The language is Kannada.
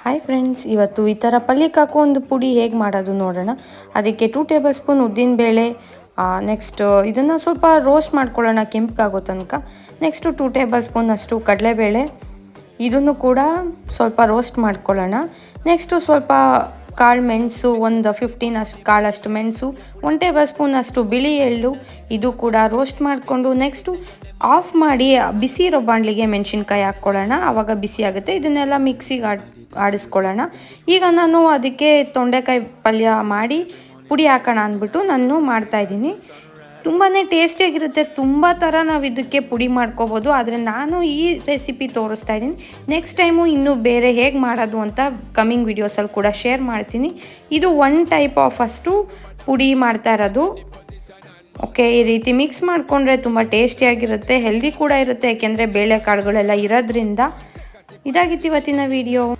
ಹಾಯ್ ಫ್ರೆಂಡ್ಸ್, ಇವತ್ತು ಈ ಥರ ಪಲ್ಯಕ್ಕೆ ಹಾಕೋ ಒಂದು ಪುಡಿ ಹೇಗೆ ಮಾಡೋದು ನೋಡೋಣ. ಅದಕ್ಕೆ 2 ಟೇಬಲ್ ಸ್ಪೂನ್ ಉದ್ದಿನಬೇಳೆ, ನೆಕ್ಸ್ಟ್ ಇದನ್ನು ಸ್ವಲ್ಪ ರೋಸ್ಟ್ ಮಾಡ್ಕೊಳ್ಳೋಣ ಕೆಂಪಗಾಗೋ ತನಕ. ನೆಕ್ಸ್ಟು 2 ಟೇಬಲ್ ಸ್ಪೂನ್ ಅಷ್ಟು ಕಡಲೆಬೇಳೆ, ಇದನ್ನು ಕೂಡ ಸ್ವಲ್ಪ ರೋಸ್ಟ್ ಮಾಡ್ಕೊಳ್ಳೋಣ. ನೆಕ್ಸ್ಟು ಸ್ವಲ್ಪ ಕಾಳು ಮೆಣಸು, ಒಂದು 15 ಅಷ್ಟು ಕಾಳಷ್ಟು ಮೆಣಸು, 1 ಟೇಬಲ್ ಸ್ಪೂನ್ ಅಷ್ಟು ಬಿಳಿ ಎಳ್ಳು, ಇದು ಕೂಡ ರೋಸ್ಟ್ ಮಾಡಿಕೊಂಡು ನೆಕ್ಸ್ಟು ಆಫ್ ಮಾಡಿ ಬಿಸಿ ಇರೋ ಬಾಣಲಿಗೆ ಮೆಣಸಿನ್ಕಾಯಿ ಹಾಕ್ಕೊಳ್ಳೋಣ. ಆವಾಗ ಬಿಸಿ ಆಗುತ್ತೆ. ಇದನ್ನೆಲ್ಲ ಮಿಕ್ಸಿಗೆ ಆಡಿಸ್ಕೊಳ್ಳೋಣ. ಈಗ ನಾನು ಅದಕ್ಕೆ ತೊಂಡೆಕಾಯಿ ಪಲ್ಯ ಮಾಡಿ ಪುಡಿ ಹಾಕೋಣ ಅಂದ್ಬಿಟ್ಟು ನಾನು ಮಾಡ್ತಾಯಿದ್ದೀನಿ. ತುಂಬಾ ಟೇಸ್ಟಿಯಾಗಿರುತ್ತೆ. ತುಂಬ ಥರ ನಾವು ಇದಕ್ಕೆ ಪುಡಿ ಮಾಡ್ಕೋಬೋದು, ಆದರೆ ನಾನು ಈ ರೆಸಿಪಿ ತೋರಿಸ್ತಾ ಇದ್ದೀನಿ. ನೆಕ್ಸ್ಟ್ ಟೈಮು ಇನ್ನೂ ಬೇರೆ ಹೇಗೆ ಮಾಡೋದು ಅಂತ ಕಮಿಂಗ್ ವಿಡಿಯೋಸಲ್ಲಿ ಕೂಡ ಶೇರ್ ಮಾಡ್ತೀನಿ. ಇದು 1 ಟೈಪ್ ಆಫ್ ಅಷ್ಟು ಪುಡಿ ಮಾಡ್ತಾ ಇರೋದು. ಓಕೆ, ಈ ರೀತಿ ಮಿಕ್ಸ್ ಮಾಡಿಕೊಂಡ್ರೆ ತುಂಬ ಟೇಸ್ಟಿಯಾಗಿರುತ್ತೆ, ಹೆಲ್ದಿ ಕೂಡ ಇರುತ್ತೆ, ಯಾಕೆಂದರೆ ಬೇಳೆಕಾಳುಗಳೆಲ್ಲ ಇರೋದ್ರಿಂದ. ಇದಾಗಿತ್ತು ಇವತ್ತಿನ ವಿಡಿಯೋ.